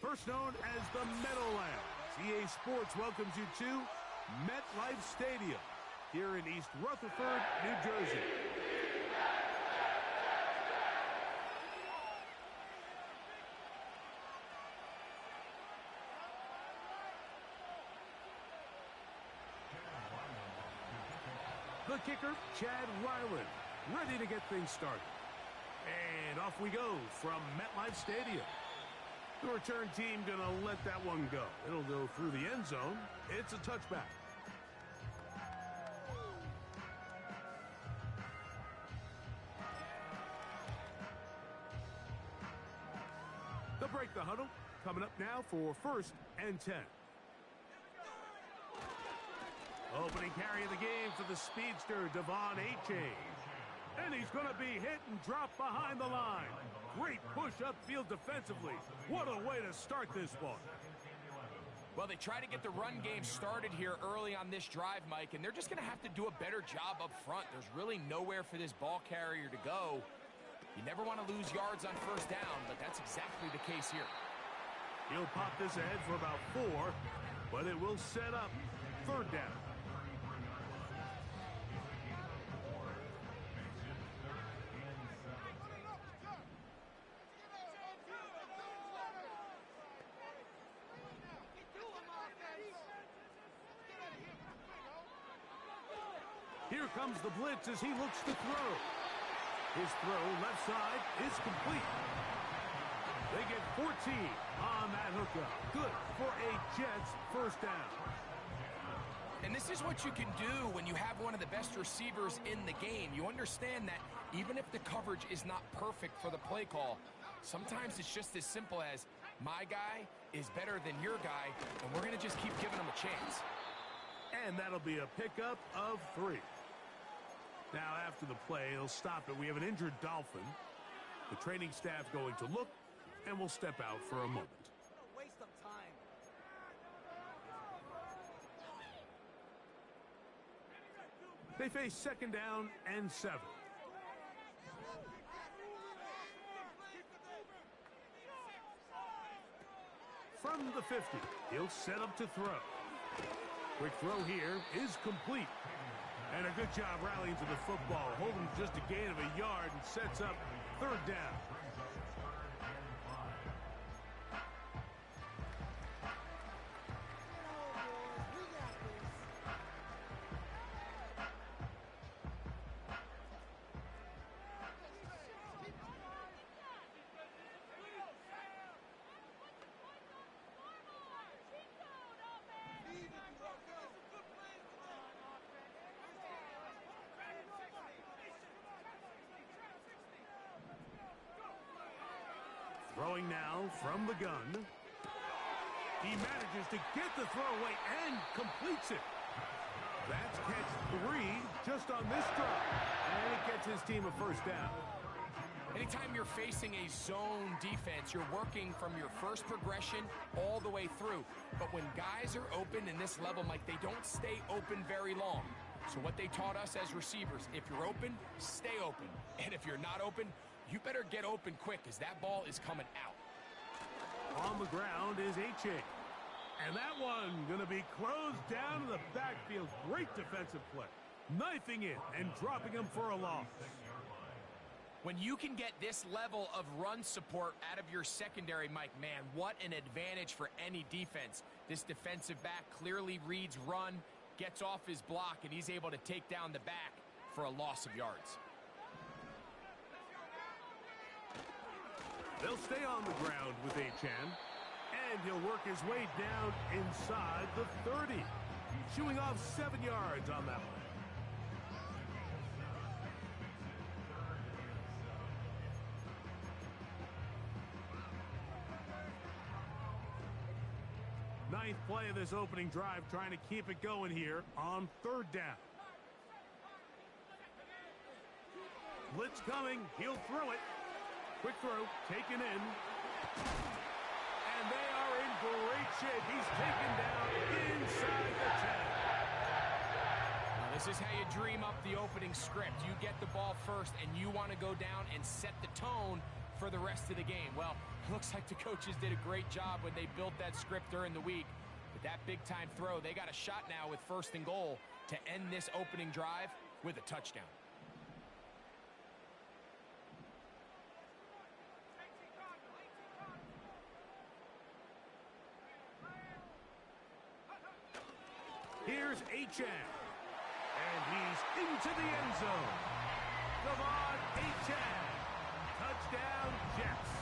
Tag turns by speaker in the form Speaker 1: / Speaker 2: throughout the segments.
Speaker 1: first known as the Meadowlands. EA Sports welcomes you to MetLife Stadium here in East Rutherford, New Jersey. The kicker, Chad Ryland, ready to get things started. And off we go from MetLife Stadium. The return team going to let that one go. It'll go through the end zone. It's a touchback. They'll break the huddle. Coming up now for 1st and 10. Opening carry of the game for the speedster, De'Von Achane. And he's going to be hit and dropped behind the line. Great push upfield defensively. What a way to start this one.
Speaker 2: Well, they try to get the run game started here early on this drive, Mike, and they're just going to have to do a better job up front. There's really nowhere for this ball carrier to go. You never want to lose yards on 1st down, but that's exactly the case here.
Speaker 1: He'll pop this ahead for about 4, but it will set up 3rd down. Here comes the blitz as he looks to throw. His throw left side is complete. They get 14 on that hookup. Good for a Jets 1st down.
Speaker 2: And this is what you can do when you have one of the best receivers in the game. You understand that even if the coverage is not perfect for the play call, sometimes it's just as simple as my guy is better than your guy, and we're going to just keep giving him a chance.
Speaker 1: And that'll be a pickup of 3. Now, after the play, they'll stop it. We have an injured Dolphin. The training staff going to look, and we'll step out for a moment.
Speaker 3: Waste of time.
Speaker 1: They face 2nd down and 7. From the 50, he'll set up to throw. Quick throw here is complete. And a good job rallying to the football, holding just a gain of a yard and sets up 3rd down. Throwing now from the gun. He manages to get the throw away and completes it. That's catch 3 just on this drive. And it gets his team a 1st down.
Speaker 2: Anytime you're facing a zone defense, you're working from your first progression all the way through. But when guys are open in this level, Mike, they don't stay open very long. So what they taught us as receivers, if you're open, stay open. And if you're not open, you better get open quick because that ball is coming out.
Speaker 1: On the ground is Achane. And that one going to be closed down in the backfield. Great defensive play. Knifing it and dropping him for a loss.
Speaker 2: When you can get this level of run support out of your secondary, Mike, man, what an advantage for any defense. This defensive back clearly reads run, gets off his block, and he's able to take down the back for a loss of yards.
Speaker 1: They'll stay on the ground with Achane, and he'll work his way down inside the 30. Chewing off 7 yards on that one. Ninth play of this opening drive, trying to keep it going here on 3rd down. Blitz coming, he'll throw it. Quick throw, taken in. And they are in great shape. He's taken down inside the 10.
Speaker 2: Now, this is how you dream up the opening script. You get the ball first, and you want to go down and set the tone for the rest of the game? Well, it looks like the coaches did a great job when they built that script during the week. With that big-time throw, they got a shot now with 1st and goal to end this opening drive with a touchdown.
Speaker 1: Here's Achane. And he's into the end zone. Devon Achane. Touchdown, Jets.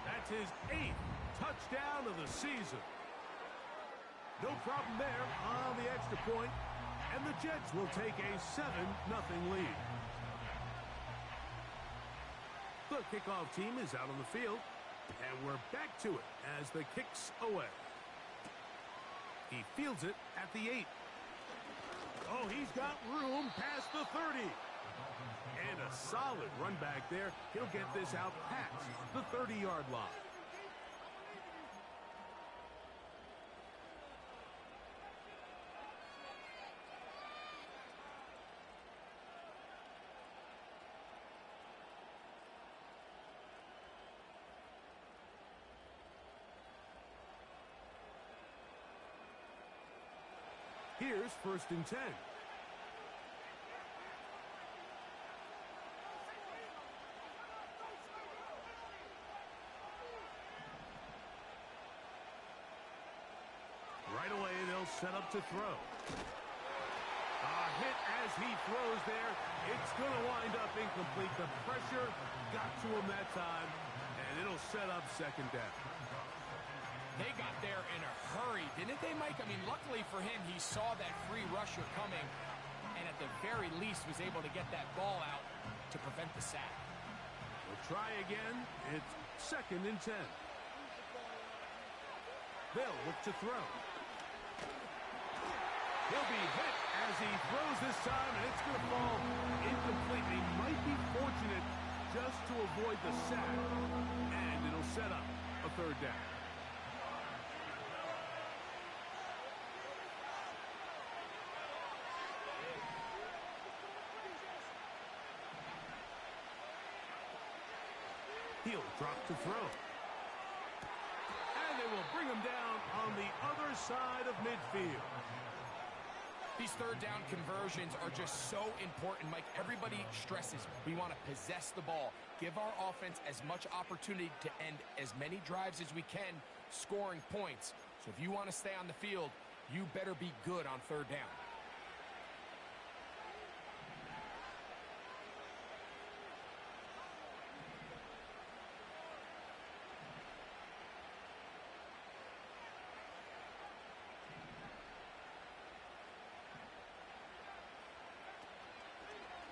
Speaker 1: That's his 8th touchdown of the season. No problem there on the extra point, and the Jets will take a 7-0 lead. The kickoff team is out on the field, and we're back to it as the kick's away. He fields it at the 8. Oh, he's got room past the 30. And a solid run back there. He'll get this out past the 30-yard line. Here's 1st and 10. Right away, they'll set up to throw. A hit as he throws there. It's going to wind up incomplete. The pressure got to him that time, and it'll set up 2nd down.
Speaker 2: They got there in a hurry, didn't they, Mike? I mean, luckily for him, he saw that free rusher coming, and at the very least was able to get that ball out to prevent the sack.
Speaker 1: We'll try again. It's 2nd and 10. They'll look to throw. He'll be hit as he throws this time, and it's going to fall incomplete. He might be fortunate just to avoid the sack, and it'll set up a 3rd down. He'll drop to throw. And they will bring him down on the other side of midfield.
Speaker 2: These 3rd down conversions are just so important, Mike. Everybody stresses we want to possess the ball, give our offense as much opportunity to end as many drives as we can, scoring points. So if you want to stay on the field, you better be good on 3rd down.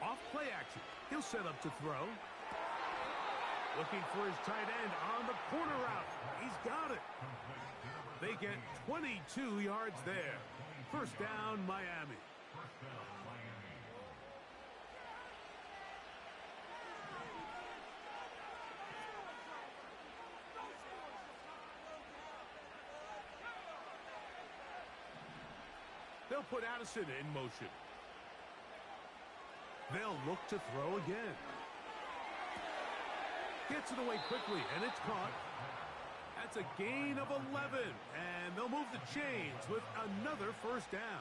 Speaker 1: Off play action. He'll set up to throw. Looking for his tight end on the corner route. He's got it. They get 22 yards there. 1st down, Miami. They'll put Addison in motion. They'll look to throw again. Gets it away quickly, and it's caught. That's a gain of 11, and they'll move the chains with another 1st down.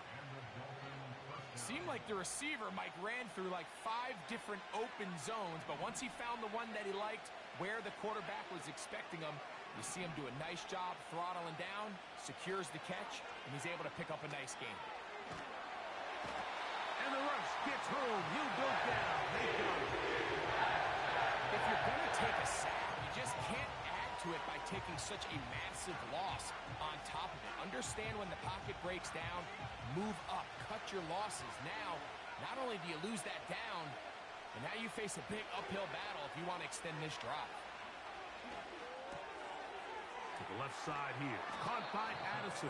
Speaker 2: Seemed like the receiver, Mike, ran through like 5 different open zones, but once he found the one that he liked, where the quarterback was expecting him, you see him do a nice job throttling down, secures the catch, and he's able to pick up a nice gain.
Speaker 1: And the rush gets home. He'll go down. They go.
Speaker 2: If you're going to take a sack, you just can't add to it by taking such a massive loss on top of it. Understand when the pocket breaks down, move up, cut your losses. Now, not only do you lose that down, but now you face a big uphill battle if you want to extend this drive.
Speaker 1: To the left side here. Caught by Addison.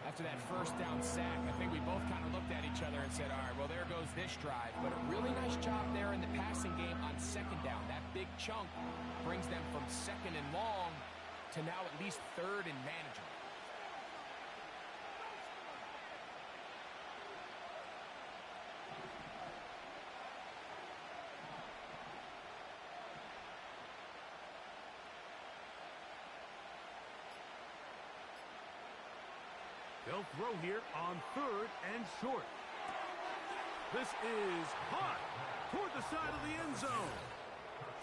Speaker 2: After that 1st down sack, I think we both kind of looked at each other and said, all right, well, there goes this drive. But a really nice job there in the passing game on 2nd down. That big chunk brings them from 2nd and long to now at least 3rd and manageable.
Speaker 1: They'll throw here on 3rd and short. This is hot toward the side of the end zone.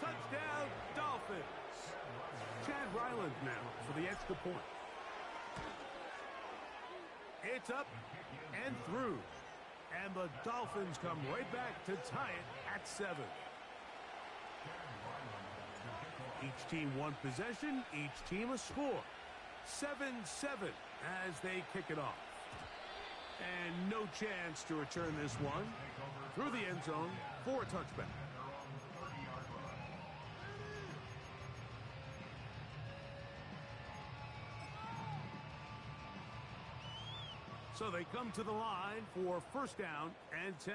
Speaker 1: Touchdown, Dolphins. Chad Ryland now for the extra point. It's up and through. And the Dolphins come right back to tie it at 7. Each team one possession, each team a score. 7-7 as they kick it off. And no chance to return this one through the end zone for a touchback. So they come to the line for 1st down and 10.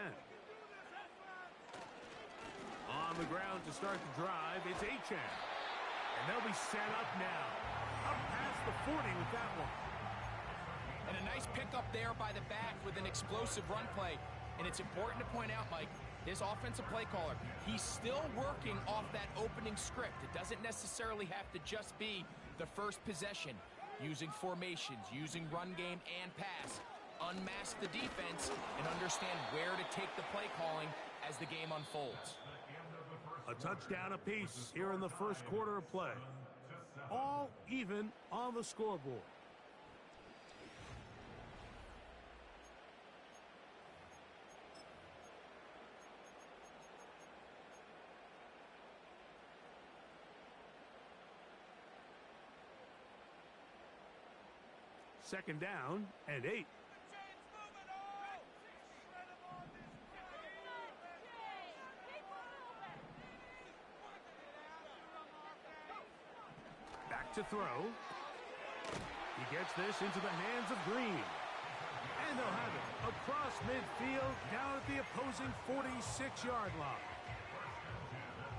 Speaker 1: On the ground to start the drive, it's Achane. And they'll be set up now. Up past the 40 with that one.
Speaker 2: And a nice pickup there by the back with an explosive run play. And it's important to point out, Mike, this offensive play caller, he's still working off that opening script. It doesn't necessarily have to just be the first possession. Using formations, using run game and pass. Unmask the defense and understand where to take the play calling as the game unfolds.
Speaker 1: A touchdown apiece here in the first quarter of play. All even on the scoreboard. Second down and 8. Back to throw. He gets this into the hands of Green. And they'll have it across midfield down at the opposing 46-yard line.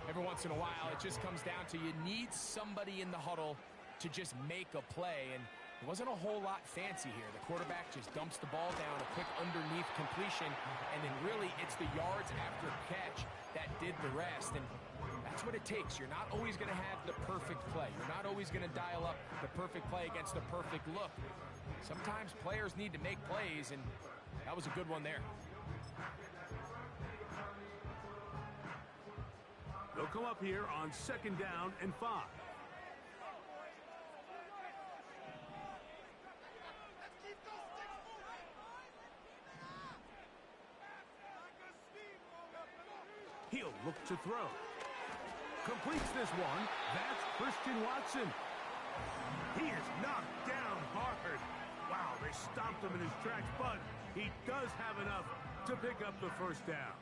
Speaker 2: Every once in a while, it just comes down to you need somebody in the huddle to just make a play. And it wasn't a whole lot fancy here. The quarterback just dumps the ball down, a quick underneath completion, and then really it's the yards after catch that did the rest. And that's what it takes. You're not always going to have the perfect play. You're not always going to dial up the perfect play against the perfect look. Sometimes players need to make plays, and that was a good one there.
Speaker 1: They'll come up here on 2nd down and 5. He'll look to throw. Completes this one. That's Christian Watson. He is knocked down hard. Wow, they stopped him in his tracks, but he does have enough to pick up the 1st down.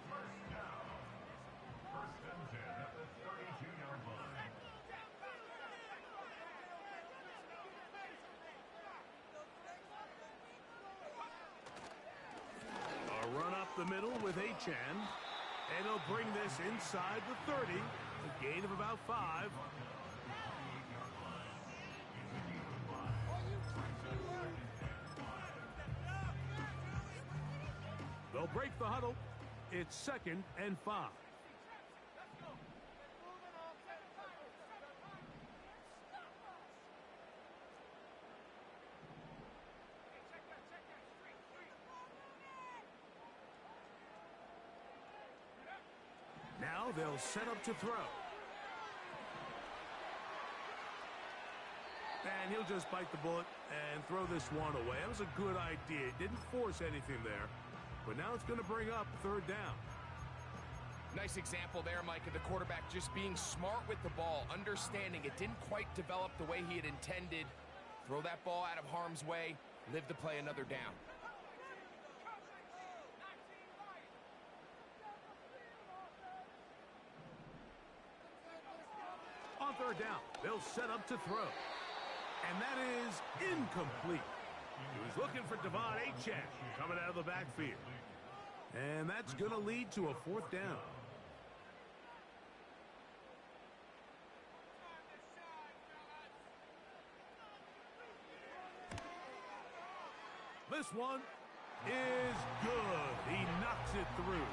Speaker 1: A run up the middle with Achane. And he'll bring this inside the 30. A gain of about 5. They'll break the huddle. It's 2nd and 5. Now they'll set up to throw. And he'll just bite the bullet and throw this one away. That was a good idea. Didn't force anything there. But now it's going to bring up 3rd down.
Speaker 2: Nice example there, Mike, of the quarterback just being smart with the ball, understanding it didn't quite develop the way he had intended. Throw that ball out of harm's way, live to play another down.
Speaker 1: On 3rd down, they'll set up to throw. And that is incomplete. He was looking for Devon Achane coming out of the backfield. And that's going to lead to a 4th down. This one is good. He knocks it through.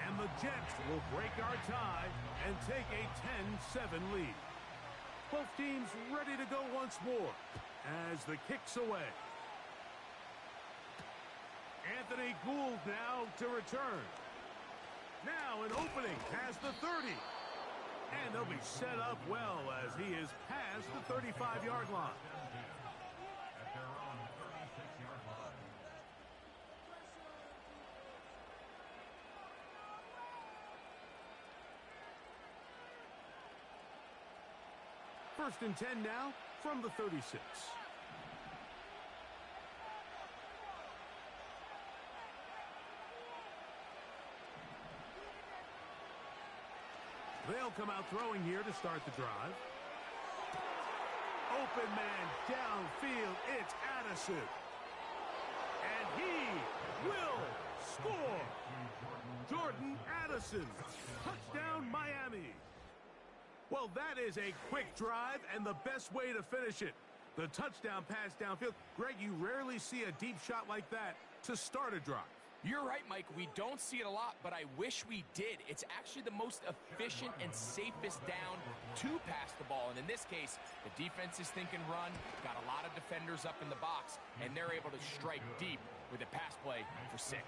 Speaker 1: And the Jets will break our tie and take a 10-7 lead. Both teams ready to go once more as the kick's away. Anthony Gould now to return. Now an opening past the 30. And they'll be set up well as he is past the 35-yard line. First and 10 now from the 36. They'll come out throwing here to start the drive. Open man downfield. It's Addison. And he will score. Jordan Addison. Touchdown, Miami. Well, that is a quick drive and the best way to finish it. The touchdown pass downfield. Greg, you rarely see a deep shot like that to start a drive.
Speaker 2: You're right, Mike. We don't see it a lot, but I wish we did. It's actually the most efficient and safest down to pass the ball. And in this case, the defense is thinking run, got a lot of defenders up in the box, and they're able to strike deep with a pass play for 6.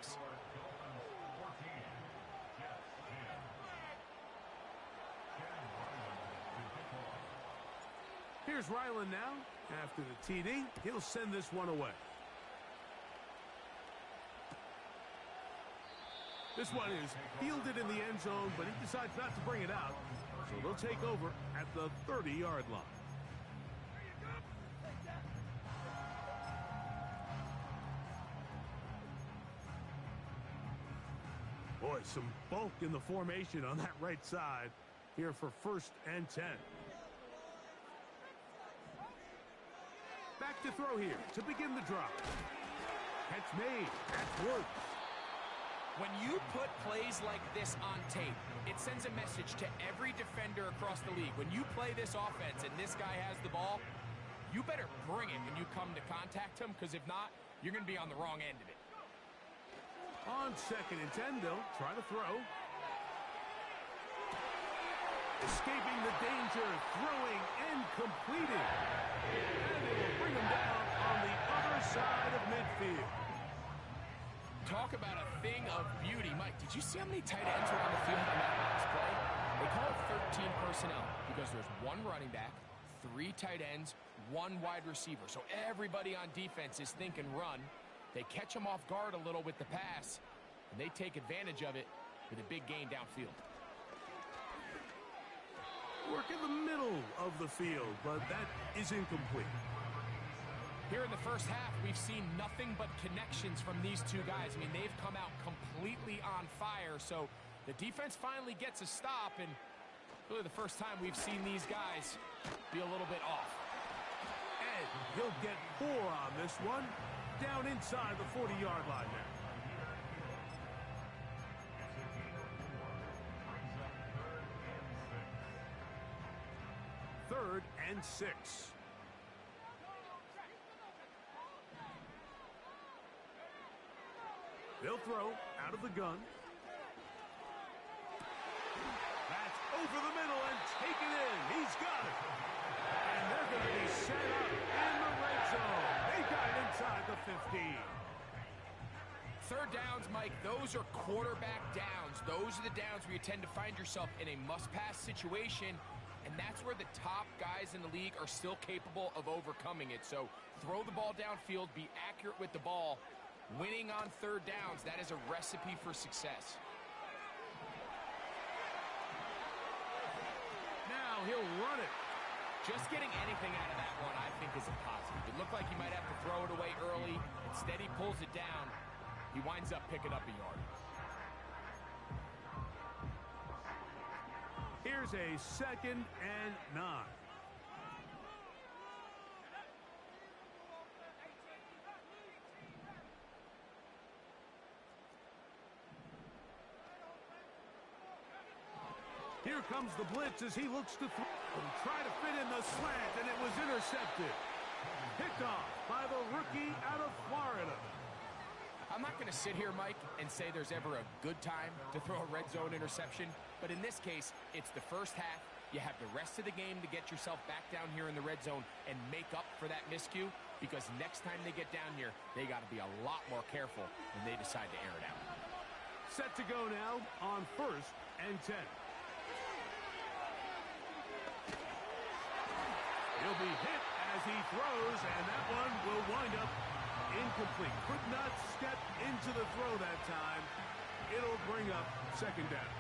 Speaker 1: Here's Ryland now. After the TD, he'll send this one away. This one is fielded in the end zone, but he decides not to bring it out. So they'll take over at the 30-yard line. Boy, some bulk in the formation on that right side here for first and 10. Back to throw here to begin the drive. Catch made. That's Woods.
Speaker 2: When you put plays like this on tape, it sends a message to every defender across the league. When you play this offense and this guy has the ball, you better bring it when you come to contact him, because if not, you're going to be on the wrong end of it.
Speaker 1: On second and 10, they'll try to throw. Escaping the danger, throwing and completing. And they will bring him down on the other side of midfield.
Speaker 2: Talk about a thing of beauty. Mike, did you see how many tight ends were on the field on that last play? They call it 13 personnel because there's one running back, 3 tight ends, 1 wide receiver. So everybody on defense is thinking run. They catch them off guard a little with the pass, and they take advantage of it with a big gain downfield.
Speaker 1: Work in the middle of the field, but that is incomplete.
Speaker 2: Here in the first half, we've seen nothing but connections from these two guys. I mean, they've come out completely on fire, so the defense finally gets a stop, and really the first time we've seen these guys be a little bit off.
Speaker 1: And he'll get 4 on this one, down inside the 40-yard line now. Third and 6. They'll throw out of the gun. That's over the middle and taken in. He's got it. And they're going to be set up in the red zone. They got it inside the 15.
Speaker 2: Third downs, Mike, those are quarterback downs. Those are the downs where you tend to find yourself in a must-pass situation, and that's where the top guys in the league are still capable of overcoming it. So throw the ball downfield, be accurate with the ball. Winning on third downs, that is a recipe for success.
Speaker 1: Now he'll run it.
Speaker 2: Just getting anything out of that one, I think, is a positive. It looked like he might have to throw it away early. Instead, he pulls it down. He winds up picking up a yard.
Speaker 1: Here's a 2nd and 9. Here comes the blitz as he looks to throw and try to fit in the slant, and it was intercepted. Picked off by the rookie out of Florida.
Speaker 2: I'm not going to sit here, Mike, and say there's ever a good time to throw a red zone interception, but in this case, it's the first half. You have the rest of the game to get yourself back down here in the red zone and make up for that miscue. because next time they get down here, they got to be a lot more careful when they decide to air it out.
Speaker 1: Set to go now on 1st and 10. He'll be hit as he throws, and that one will wind up incomplete. Could not step into the throw that time. It'll bring up 2nd down.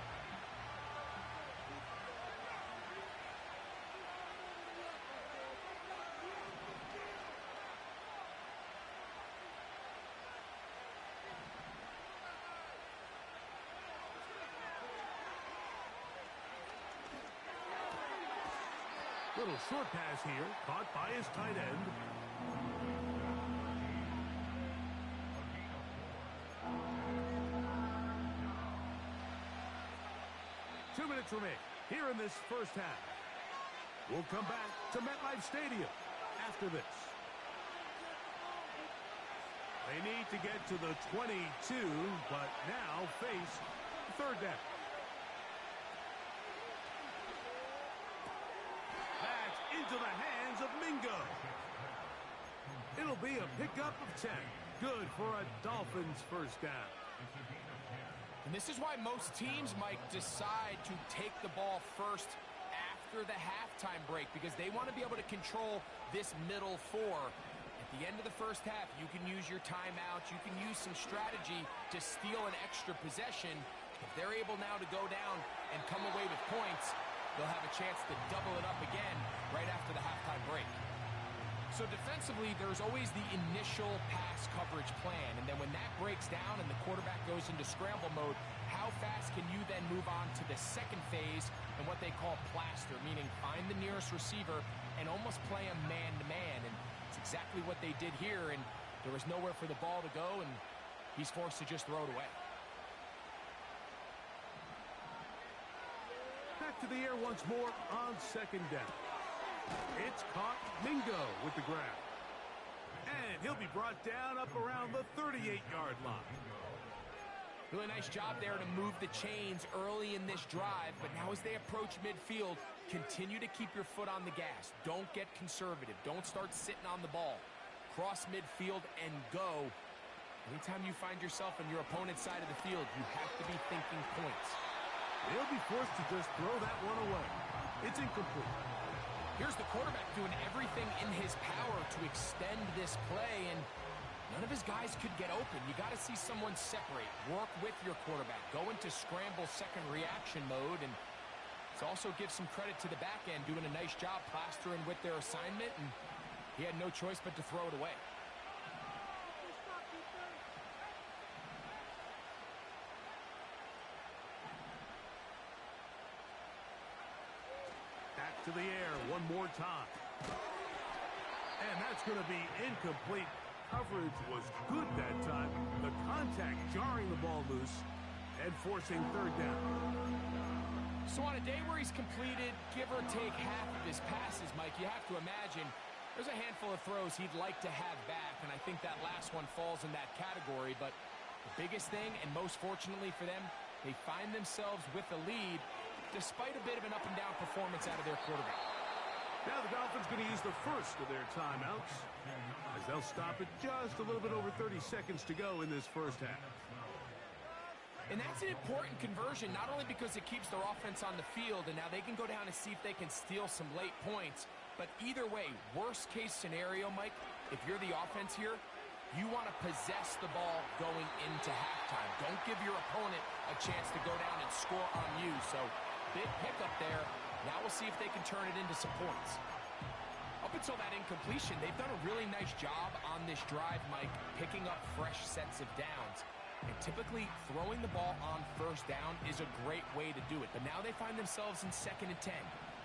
Speaker 1: Little short pass here, caught by his tight end. Two minutes remain here in this first half. We'll come back to MetLife Stadium after this. They need to get to the 22, but now face 3rd down. Into the hands of Mingo. It'll be a pickup of 10. Good for a Dolphins first down.
Speaker 2: And this is why most teams, Mike, decide to take the ball first after the halftime break, because they want to be able to control this middle 4. At the end of the first half, you can use your timeouts. You can use some strategy to steal an extra possession. If they're able now to go down and come away with points, they'll have a chance to double it up again right after the halftime break. So defensively, there's always the initial pass coverage plan, and then when that breaks down and the quarterback goes into scramble mode, how fast can you then move on to the second phase and what they call plaster, meaning find the nearest receiver and almost play him man-to-man, and it's exactly what they did here, and there was nowhere for the ball to go, and he's forced to just throw it away.
Speaker 1: Back to the air once more on 2nd down. It's caught. Mingo with the grab. And he'll be brought down up around the 38-yard line.
Speaker 2: Really nice job there to move the chains early in this drive, but now as they approach midfield, continue to keep your foot on the gas. Don't get conservative. Don't start sitting on the ball. Cross midfield and go. Anytime you find yourself on your opponent's side of the field, you have to be thinking points.
Speaker 1: They'll be forced to just throw that one away. It's incomplete.
Speaker 2: Here's the quarterback doing everything in his power to extend this play, and none of his guys could get open. You got to see someone separate. Work with your quarterback. Go into scramble second reaction mode, and it also gives some credit to the back end doing a nice job plastering with their assignment, and he had no choice but to throw it away.
Speaker 1: To the air one more time. And that's going to be incomplete. Coverage was good that time. The contact jarring the ball loose and forcing 3rd down.
Speaker 2: So on a day where he's completed, give or take half of his passes, Mike, you have to imagine there's a handful of throws he'd like to have back, and I think that last one falls in that category. But the biggest thing, and most fortunately for them, they find themselves with the lead despite a bit of an up-and-down performance out of their quarterback.
Speaker 1: Now the Dolphins going to use the first of their timeouts as they'll stop it just a little bit over 30 seconds to go in this first half.
Speaker 2: And that's an important conversion, not only because it keeps their offense on the field, and now they can go down and see if they can steal some late points, but either way, worst-case scenario, Mike, if you're the offense here, you want to possess the ball going into halftime. Don't give your opponent a chance to go down and score on you, so big pickup there. Now we'll see if they can turn it into some points. Up until that incompletion, they've done a really nice job on this drive, Mike, picking up fresh sets of downs. And typically, throwing the ball on 1st down is a great way to do it. But now they find themselves in 2nd and 10.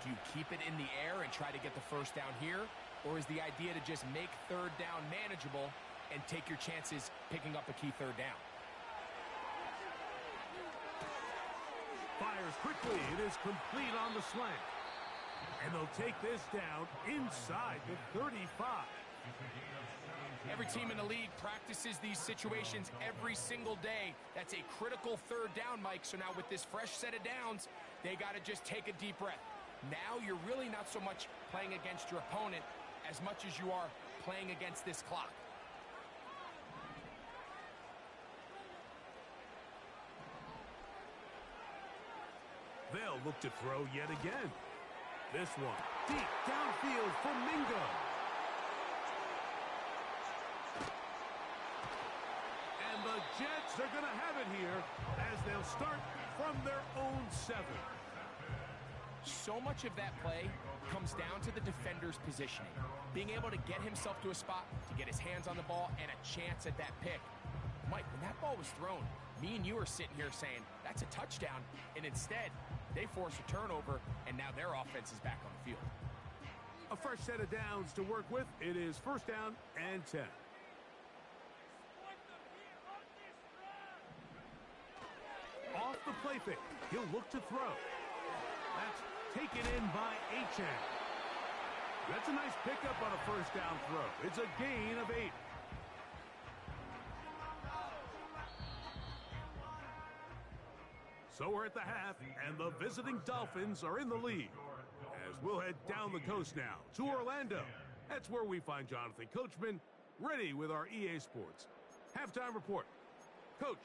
Speaker 2: Do you keep it in the air and try to get the 1st down here? Or is the idea to just make 3rd down manageable and take your chances picking up a key 3rd down?
Speaker 1: Fires quickly. It is complete on the slant. And they'll take this down inside the 35.
Speaker 2: Every team in the league practices these situations every single day. That's a critical 3rd down, Mike. So now with this fresh set of downs, they got to just take a deep breath. Now you're really not so much playing against your opponent as much as you are playing against this clock.
Speaker 1: They'll look to throw yet again. This one, deep downfield for Mingo. And the Jets are going to have it here as they'll start from their own 7.
Speaker 2: So much of that play comes down to the defender's positioning. Being able to get himself to a spot, to get his hands on the ball, and a chance at that pick. Mike, when that ball was thrown, me and you are sitting here saying, that's a touchdown. And instead, they force a turnover, and now their offense is back on the field.
Speaker 1: A fresh set of downs to work with. It is first down and 10. Off the play fake. He'll look to throw. That's taken in by Achane. That's a nice pickup on a first down throw. It's a gain of 8. So we're at the half, and the visiting Dolphins are in the lead. As we'll head down the coast now to Orlando. That's where we find Jonathan Coachman, ready with our EA Sports halftime report. Coach.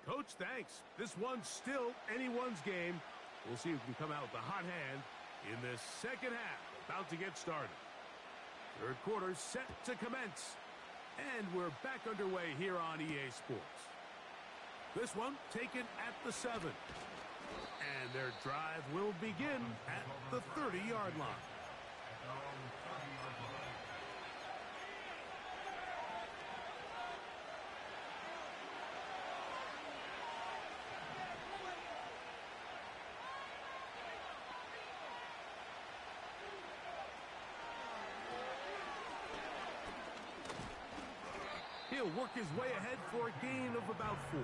Speaker 1: Coach, thanks. This one's still anyone's game. We'll see who can come out with the hot hand in this second half. About to get started. Third quarter set to commence. And we're back underway here on EA Sports. This one taken at the 7. And their drive will begin at the 30-yard line. He'll work his way ahead for a gain of about 4.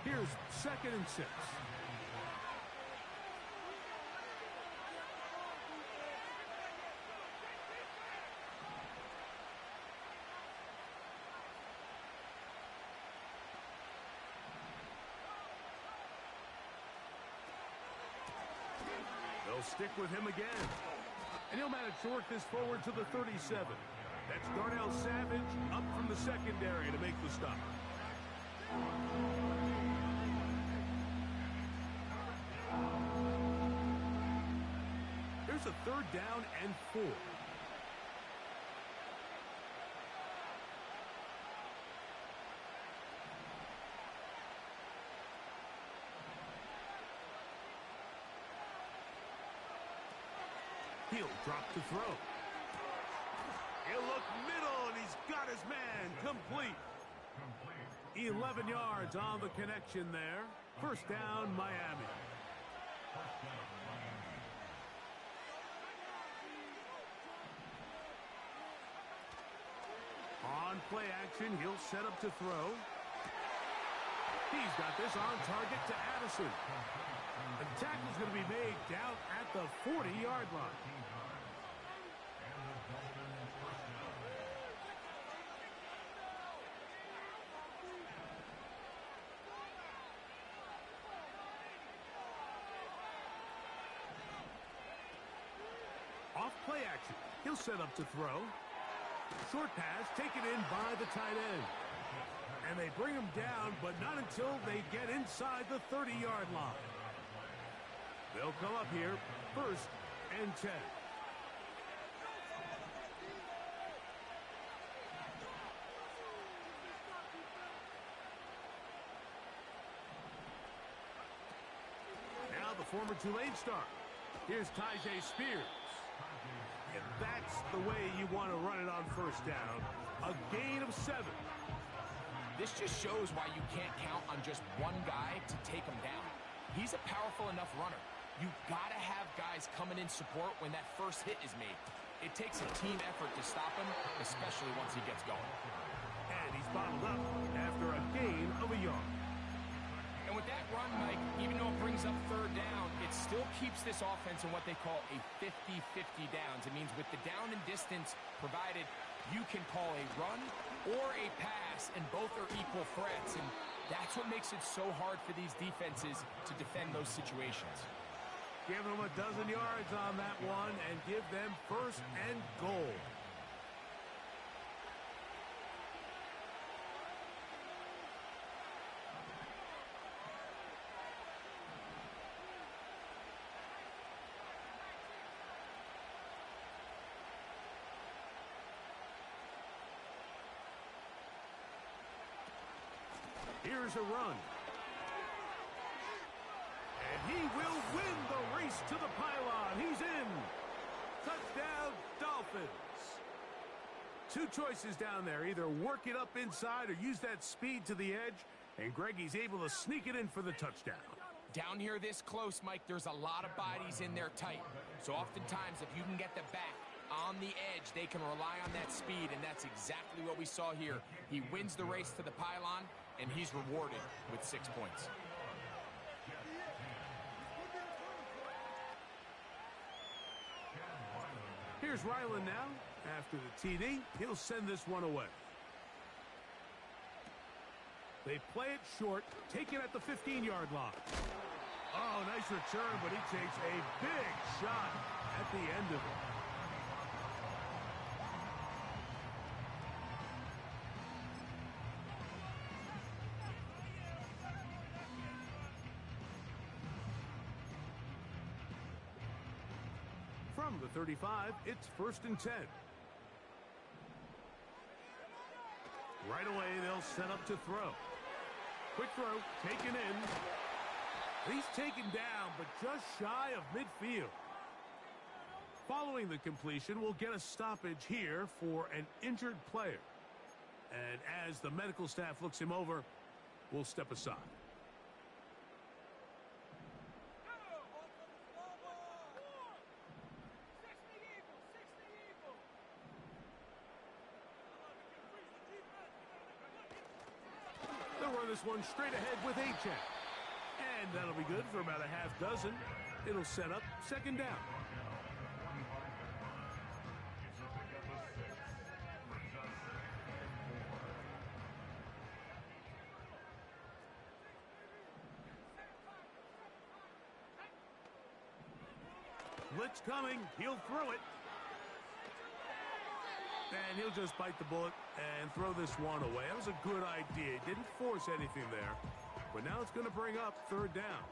Speaker 1: Here's 2nd and 6. They'll stick with him again. And he'll manage to work this forward to the 37. That's Darnell Savage up from the secondary to make the stop. Here's a 3rd down and 4. He'll drop to throw. He'll look middle, and he's got his man complete. 11 yards on the connection there. First down, Miami. On play action, he'll set up to throw. He's got this on target to Addison. The tackle's going to be made down at the 40-yard line. Off play action. He'll set up to throw. Short pass taken in by the tight end. And they bring him down, but not until they get inside the 30-yard line. They'll come up here, 1st and 10. Now the former Tulane star. Here's Tyjae Spears. And that's the way you want to run it on first down. A gain of 7.
Speaker 2: This just shows why you can't count on just one guy to take him down. He's a powerful enough runner. You've got to have guys coming in support when that first hit is made. It takes a team effort to stop him, especially once he gets going.
Speaker 1: And he's bottled up after a gain of a yard.
Speaker 2: And with that run, Mike, even though it brings up 3rd down, it still keeps this offense in what they call a 50-50 downs. It means with the down and distance provided, You can call a run or a pass, and both are equal threats, and that's what makes it so hard for these defenses to defend those situations.
Speaker 1: Give them a dozen yards on that one and give them first and goal. Here's a run. And he will win the race to the pylon. He's in. Touchdown, Dolphins. Two choices down there. Either work it up inside or use that speed to the edge. And Greggy's able to sneak it in for the touchdown.
Speaker 2: Down here this close, Mike, there's a lot of bodies in there tight. So oftentimes, if you can get the back on the edge, they can rely on that speed, and that's exactly what we saw here. He wins the race to the pylon, and he's rewarded with 6 points.
Speaker 1: Here's Ryland now. After the TD, he'll send this one away. They play it short, take it at the 15-yard line. Oh, nice return, but he takes a big shot at the end of it. From the 35, it's 1st and 10. Right away, they'll set up to throw. Quick throw, taken in. He's taken down, but just shy of midfield. Following the completion, we'll get a stoppage here for an injured player. And as the medical staff looks him over, we'll step aside. This one straight ahead with Achane. And that'll be good for about a half dozen. It'll set up 2nd down. Blitz coming. He'll throw it. And he'll just bite the bullet and throw this one away. That was a good idea. He didn't force anything there. But now it's going to bring up 3rd down.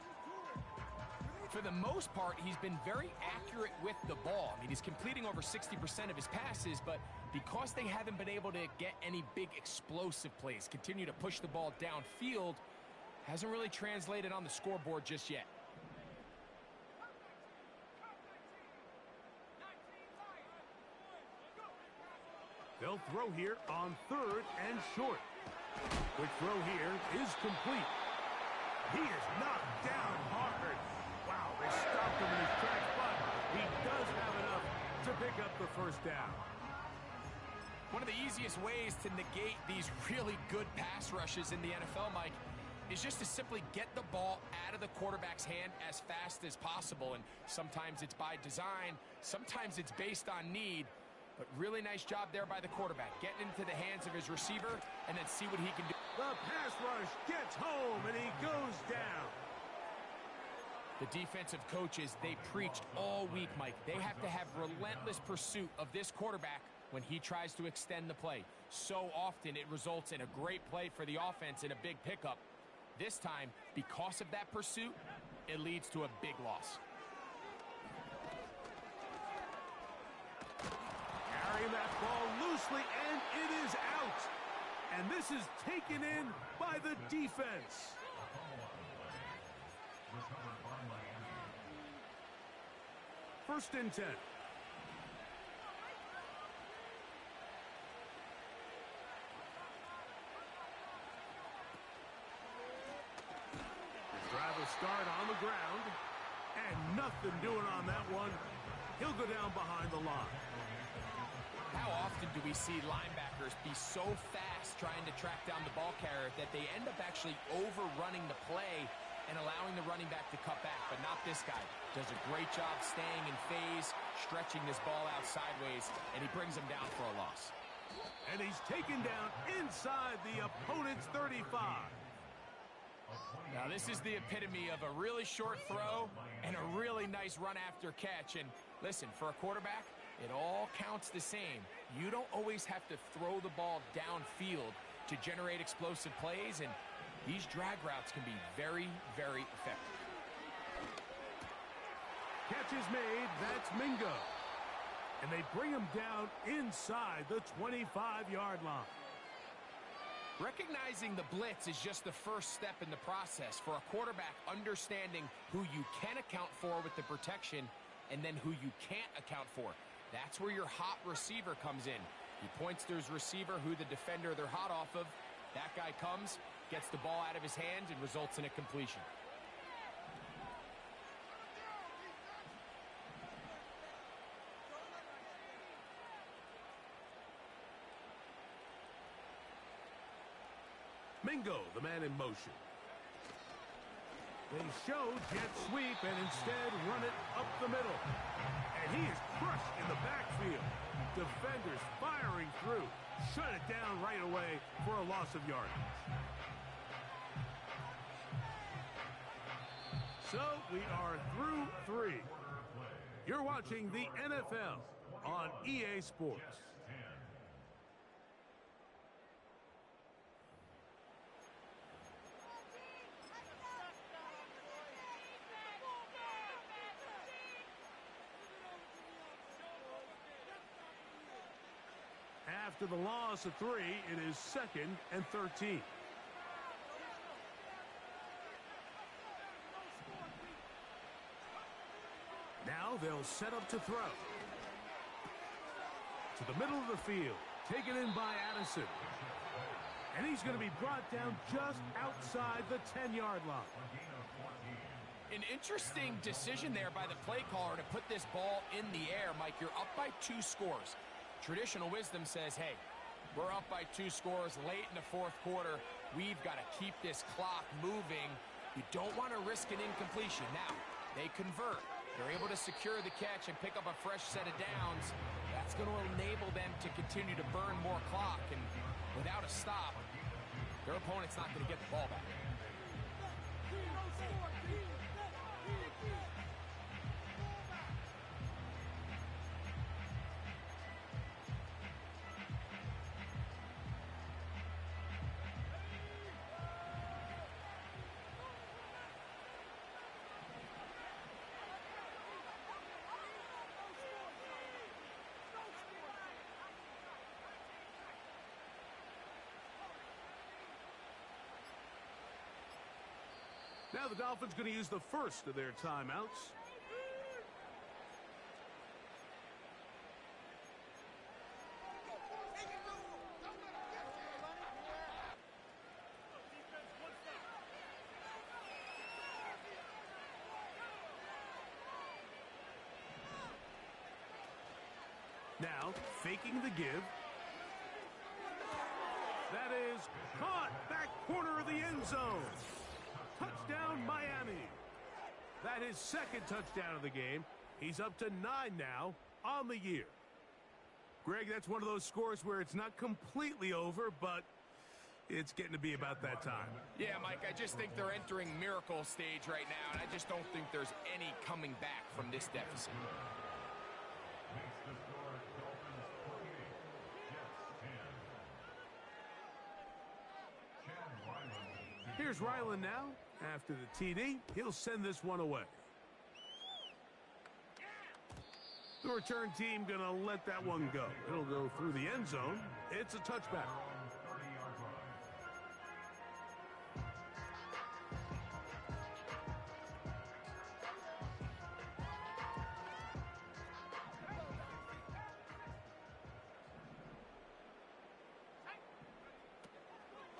Speaker 2: For the most part, he's been very accurate with the ball. I mean, he's completing over 60% of his passes, but because they haven't been able to get any big explosive plays, continue to push the ball downfield, hasn't really translated on the scoreboard just yet.
Speaker 1: They'll throw here on 3rd and short. Quick throw here is complete. He is knocked down hard. Wow, they stopped him in his tracks, but he does have enough to pick up the 1st down.
Speaker 2: One of the easiest ways to negate these really good pass rushes in the NFL, Mike, is just to simply get the ball out of the quarterback's hand as fast as possible. And sometimes it's by design, sometimes it's based on need. But really nice job there by the quarterback, getting into the hands of his receiver and then see what he can do.
Speaker 1: The pass rush gets home, and he goes down.
Speaker 2: The defensive coaches, they preached all week, Mike. They have to have relentless pursuit of this quarterback when he tries to extend the play. So often it results in a great play for the offense and a big pickup. This time, because of that pursuit, it leads to a big loss.
Speaker 1: Carrying that ball loosely, and it is out. And this is taken in by the defense. First and 10. Drive will start on the ground, and nothing doing on that one. He'll go down behind the line.
Speaker 2: How often do we see linebackers be so fast trying to track down the ball carrier that they end up actually overrunning the play and allowing the running back to cut back? But not this guy. Does a great job staying in phase, stretching this ball out sideways, and he brings him down for a loss.
Speaker 1: And he's taken down inside the opponent's 35.
Speaker 2: Now, this is the epitome of a really short throw and a really nice run after catch. And listen, for a quarterback, it all counts the same. You don't always have to throw the ball downfield to generate explosive plays, and these drag routes can be very, very effective.
Speaker 1: Catch is made. That's Mingo. And they bring him down inside the 25-yard line.
Speaker 2: Recognizing the blitz is just the first step in the process for a quarterback, understanding who you can account for with the protection and then who you can't account for. That's where your hot receiver comes in. He points to his receiver, who the defender they're hot off of. That guy comes, gets the ball out of his hands, and results in a completion.
Speaker 1: Mingo, the man in motion. They show jet sweep and instead run it up the middle. And he is crushed in the backfield. Defenders firing through. Shut it down right away for a loss of yardage. So we are through 3. You're watching the NFL on EA Sports. After the loss of 3, it is 2nd and 13. Now they'll set up to throw. To the middle of the field. Taken in by Addison. And he's going to be brought down just outside the 10-yard line.
Speaker 2: An interesting decision there by the play caller to put this ball in the air. Mike, you're up by 2 scores. Traditional wisdom says, hey, we're up by 2 scores late in the 4th quarter. We've got to keep this clock moving. You don't want to risk an incompletion. Now, they convert. They're able to secure the catch and pick up a fresh set of downs. That's going to enable them to continue to burn more clock. And without a stop, their opponent's not going to get the ball back.
Speaker 1: Now the Dolphins going to use the first of their timeouts. Now, faking the give. That is caught back corner of the end zone. Touchdown, Miami. That is 2nd touchdown of the game. He's up to 9 now on the year. Greg, that's one of those scores where it's not completely over, but it's getting to be about that time.
Speaker 2: Yeah, Mike, I just think they're entering miracle stage right now, and I just don't think there's any coming back from this deficit.
Speaker 1: Here's Ryland now. After the TD, he'll send this one away. The return team going to let that one go. It'll go through the end zone. It's a touchback.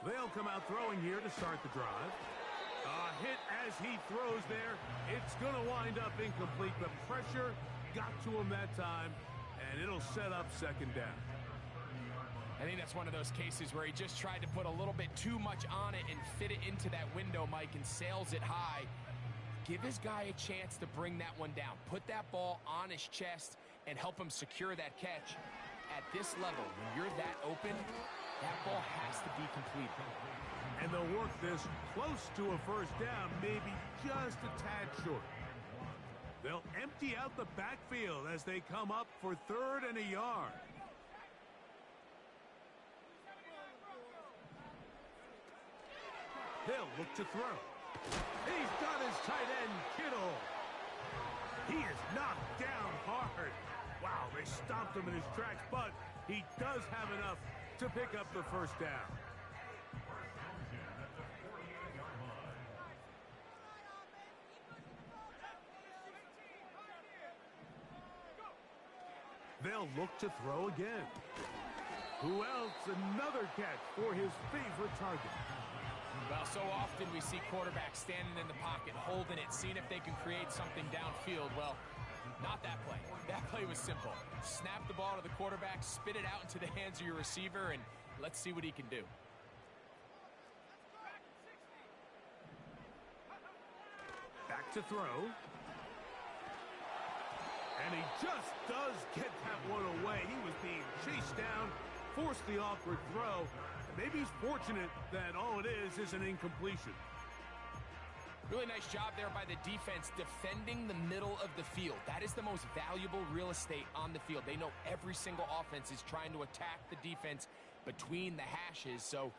Speaker 1: They'll come out throwing here to start the drive. A hit as he throws there. It's going to wind up incomplete. The pressure got to him that time, and it'll set up 2nd down.
Speaker 2: I think that's one of those cases where he just tried to put a little bit too much on it and fit it into that window, Mike, and sails it high. Give his guy a chance to bring that one down. Put that ball on his chest and help him secure that catch. at this level, when you're that open, that ball has to be completed.
Speaker 1: And they'll work this close to a first down, maybe just a tad short. They'll empty out the backfield as they come up for 3rd and a yard. They'll look to throw. He's got his tight end, Kittle. He is knocked down hard. Wow, they stopped him in his tracks, but he does have enough to pick up the first down. They'll look to throw again. Who else? Another catch for his favorite target.
Speaker 2: Well, so often we see quarterbacks standing in the pocket, holding it, seeing if they can create something downfield. Well, not that play. That play was simple. Snap the ball to the quarterback, spit it out into the hands of your receiver, and let's see what he can do.
Speaker 1: Back to throw. And he just does get that one away. He was being chased down, forced the awkward throw. And maybe he's fortunate that all it is an incompletion.
Speaker 2: Really nice job there by the defense defending the middle of the field. That is the most valuable real estate on the field. They know every single offense is trying to attack the defense between the hashes. So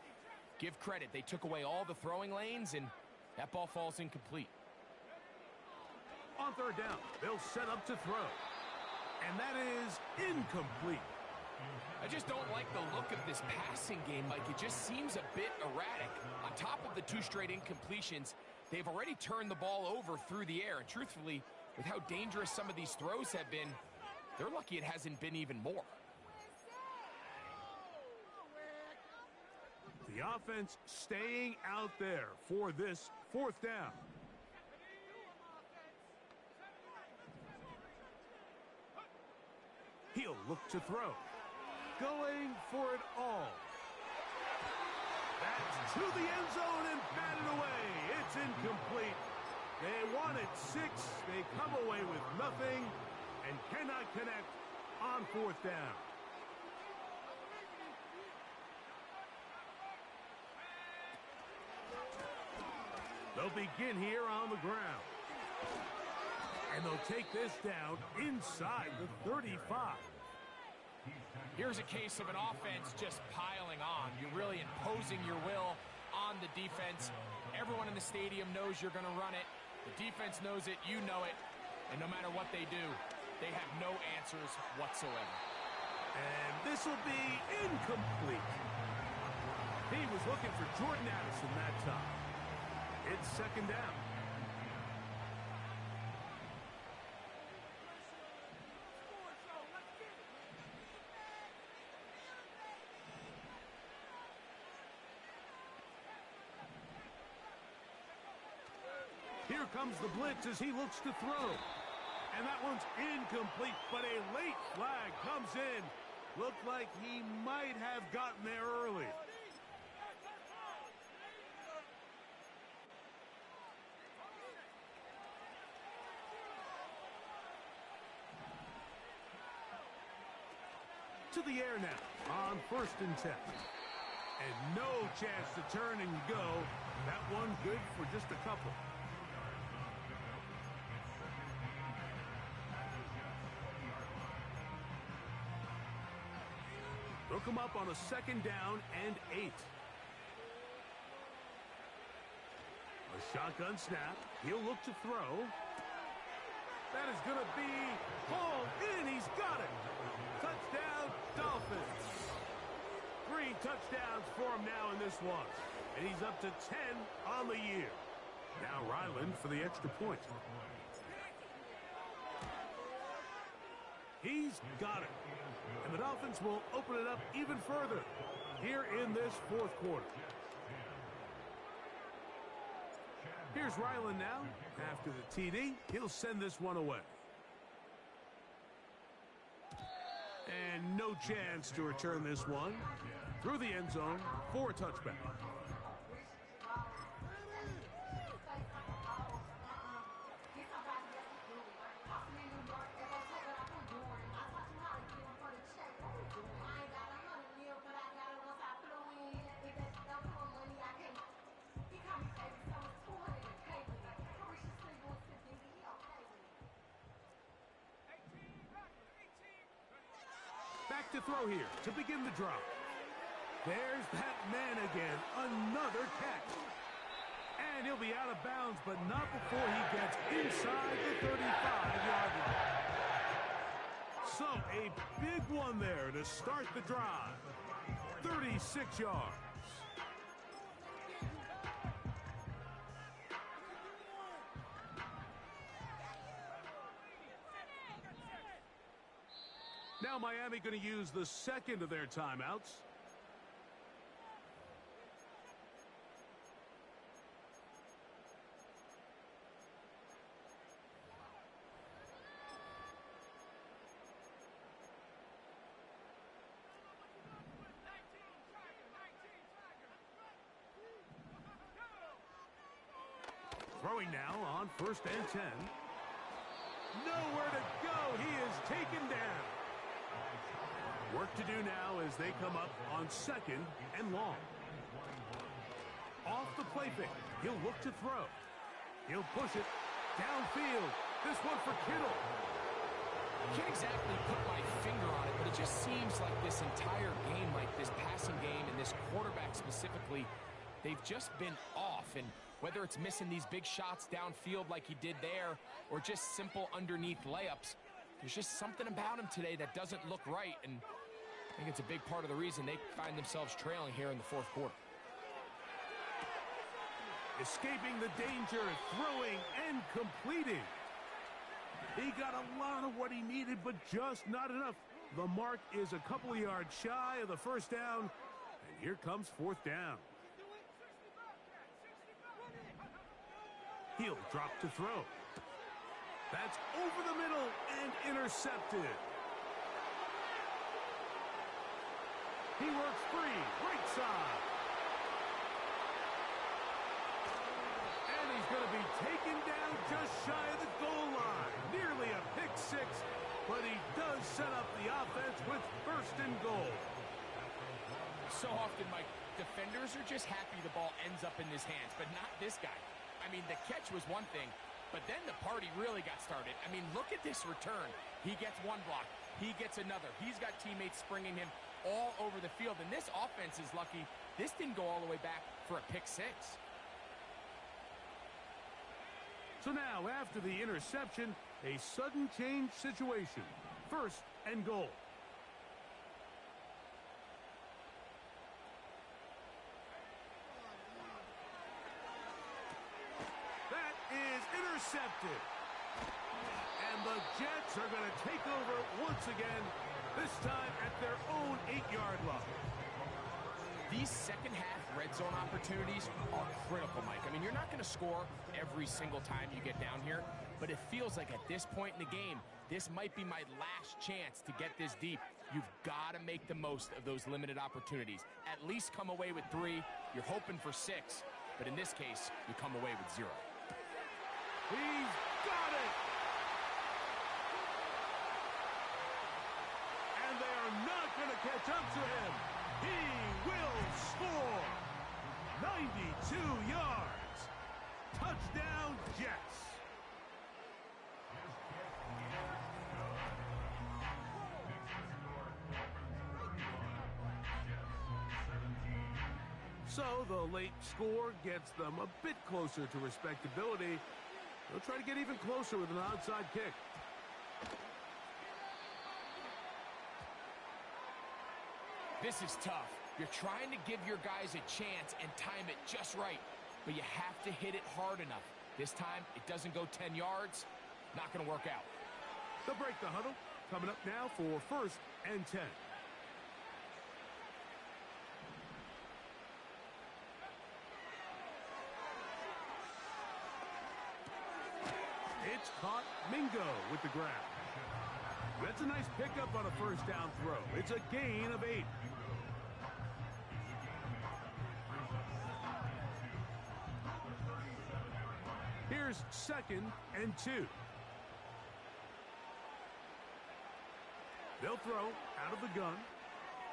Speaker 2: give credit. They took away all the throwing lanes, and that ball falls incomplete.
Speaker 1: On 3rd down, they'll set up to throw. And that is incomplete.
Speaker 2: I just don't like the look of this passing game, Mike. It just seems a bit erratic. On top of the 2 straight incompletions, they've already turned the ball over through the air. And truthfully, with how dangerous some of these throws have been, they're lucky it hasn't been even more.
Speaker 1: The offense staying out there for this 4th down. He'll look to throw. Going for it all. That's to the end zone and batted away. It's incomplete. They wanted 6. They come away with nothing and cannot connect on 4th down. They'll begin here on the ground. And they'll take this down inside the 35.
Speaker 2: Here's a case of an offense just piling on. You're really imposing your will on the defense. Everyone in the stadium knows you're going to run it. The defense knows it, you know it. And no matter what they do, they have no answers whatsoever.
Speaker 1: And this will be incomplete. He was looking for Jordan Addison that time. It's 2nd down. Here comes the blitz as he looks to throw. And that one's incomplete, but a late flag comes in. Looked like he might have gotten there early. To the air now on 1st and 10. And no chance to turn and go. That one good for just a couple. They'll come up on a 2nd down and 8. A shotgun snap. He'll look to throw. That is going to be hauled in. He's got it. Touchdown, Dolphins. 3 touchdowns for him now in this one. And he's up to 10 on the year. Now Ryland for the extra point. He's got it. And the Dolphins will open it up even further here in this 4th quarter. Here's Ryland now. After the TD, he'll send this one away. And no chance to return this one through the end zone for a touchback. to throw here to begin the drive. There's that man again. Another catch. And he'll be out of bounds, but not before he gets inside the 35-yard line. So, a big one there to start the drive. 36 yards. Now Miami going to use the second of their timeouts. Throwing now on 1st and 10. Nowhere to go. He is taken down. Work to do now as they come up on 2nd and long. Off the play fake. He'll look to throw. He'll push it downfield. This one for Kittle.
Speaker 2: Can't exactly put my finger on it, but it just seems like this entire game, like this passing game and this quarterback specifically, they've just been off. And whether it's missing these big shots downfield like he did there or just simple underneath layups, there's just something about him today that doesn't look right. And I think it's a big part of the reason they find themselves trailing here in the 4th quarter.
Speaker 1: Escaping the danger, throwing and completing. He got a lot of what he needed, but just not enough. The mark is a couple of yards shy of the 1st down. And here comes 4th down. He'll drop to throw. That's over the middle and intercepted. He works free, right side. And he's going to be taken down just shy of the goal line. Nearly a pick 6, but he does set up the offense with 1st and goal.
Speaker 2: So often, Mike, defenders are just happy the ball ends up in his hands, but not this guy. I mean, the catch was one thing, but then the party really got started. I mean, look at this return. He gets one block. He gets another. He's got teammates springing him all over the field, and this offense is lucky this didn't go all the way back for a pick 6.
Speaker 1: So now, after the interception, a sudden change situation. 1st and goal. That is intercepted. And the Jets are going to take over once again, this time at their own 8-yard line.
Speaker 2: These second-half red zone opportunities are critical, Mike. I mean, you're not going to score every single time you get down here, but it feels like at this point in the game, this might be my last chance to get this deep. You've got to make the most of those limited opportunities. At least come away with 3. You're hoping for 6, but in this case, you come away with 0.
Speaker 1: He's got it! And they are not going to catch up to him. He will score. 92 yards. Touchdown, Jets. So the late score gets them a bit closer to respectability. They'll try to get even closer with an onside kick.
Speaker 2: This is tough. You're trying to give your guys a chance and time it just right, but you have to hit it hard enough. This time, it doesn't go 10 yards. Not going to work out.
Speaker 1: They'll break the huddle. Coming up now for 1st and 10. It's caught. Mingo with the grab. That's a nice pickup on a 1st down throw. It's a gain of 8. Here's 2nd and 2. They'll throw out of the gun.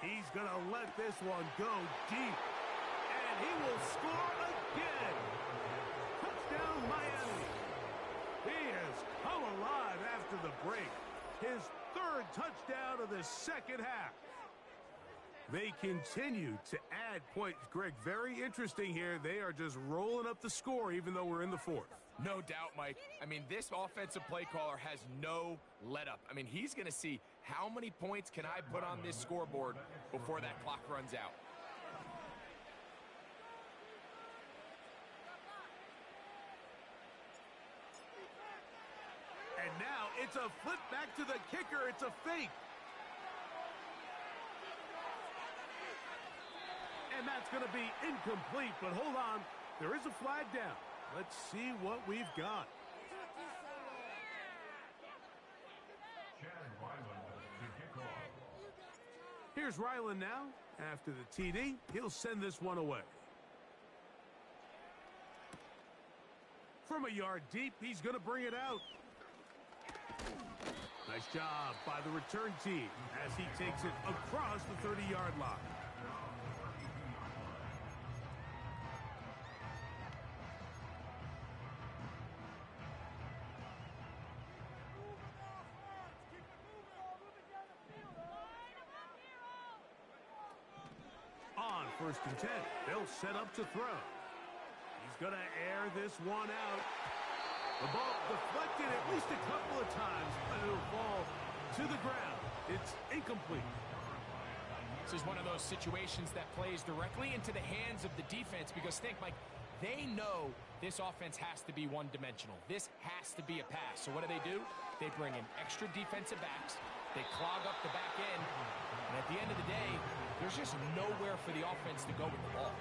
Speaker 1: He's going to let this one go deep. And he will score again. Touchdown, Miami. He has come alive after the break. His 3rd touchdown of the 2nd half. They continue to add points. Greg, very interesting here. They are just rolling up the score even though we're in the fourth.
Speaker 2: No doubt, Mike. I mean, this offensive play caller has no let-up. I mean, he's going to see how many points can I put on this scoreboard before that clock runs out.
Speaker 1: And now it's a flip back to the kicker. It's a fake. And that's going to be incomplete, but hold on. There is a flag down. Let's see what we've got. Here's Ryland now. After the TD, he'll send this one away. From a yard deep, he's going to bring it out. Nice job by the return team as he takes it across the 30-yard line. On 1st and 10, they'll set up to throw. He's going to air this one out. The ball deflected at least a couple of times, but it'll fall to the ground. It's incomplete.
Speaker 2: This is one of those situations that plays directly into the hands of the defense because think, Mike, they know this offense has to be one-dimensional. This has to be a pass. So what do? They bring in extra defensive backs. They clog up the back end. And at the end of the day, there's just nowhere for the offense to go with the ball.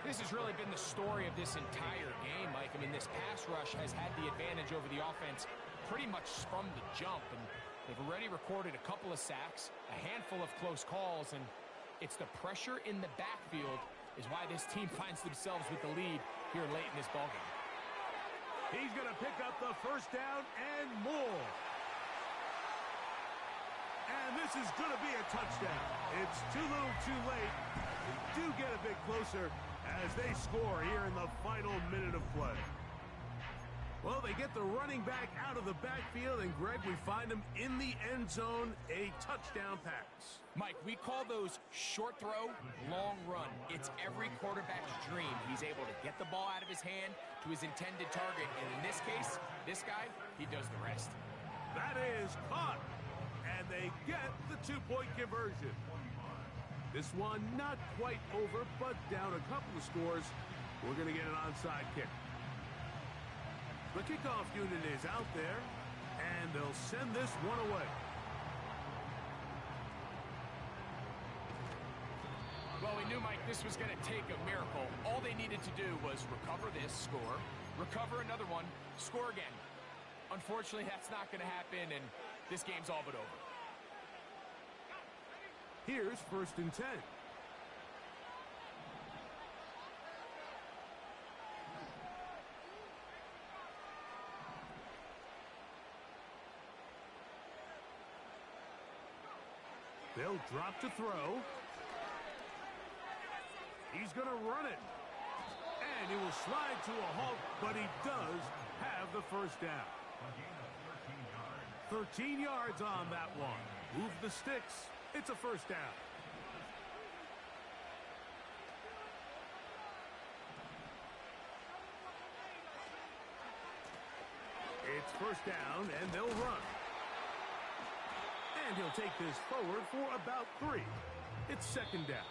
Speaker 2: This has really been the story of this entire game, Mike. I mean, this pass rush has had the advantage over the offense pretty much from the jump. And they've already recorded a couple of sacks, a handful of close calls, and it's the pressure in the backfield is why this team finds themselves with the lead here late in this ballgame.
Speaker 1: He's going to pick up the first down and more. And this is going to be a touchdown. It's too little too late. They do get a bit closer as they score here in the final minute of play. Well, they get the running back out of the backfield, and Greg, we find him in the end zone, a touchdown pass.
Speaker 2: Mike, we call those short throw, long run. It's every quarterback's dream. He's able to get the ball out of his hand to his intended target, and in this case, this guy, he does the rest.
Speaker 1: That is caught, and they get the two-point conversion. This one not quite over, but down a couple of scores. We're going to get an onside kick. The kickoff unit is out there, and they'll send this one away.
Speaker 2: Well, we knew, Mike, this was going to take a miracle. All they needed to do was recover this, score, recover another one, score again. Unfortunately, that's not going to happen, and this game's all but over.
Speaker 1: Here's 1st and 10. They'll drop to throw. He's going to run it. And he will slide to a halt, but he does have the first down. 13 yards on that one. Move the sticks. It's a first down. It's first down, and they'll run. And he'll take this forward for about 3. It's 2nd down.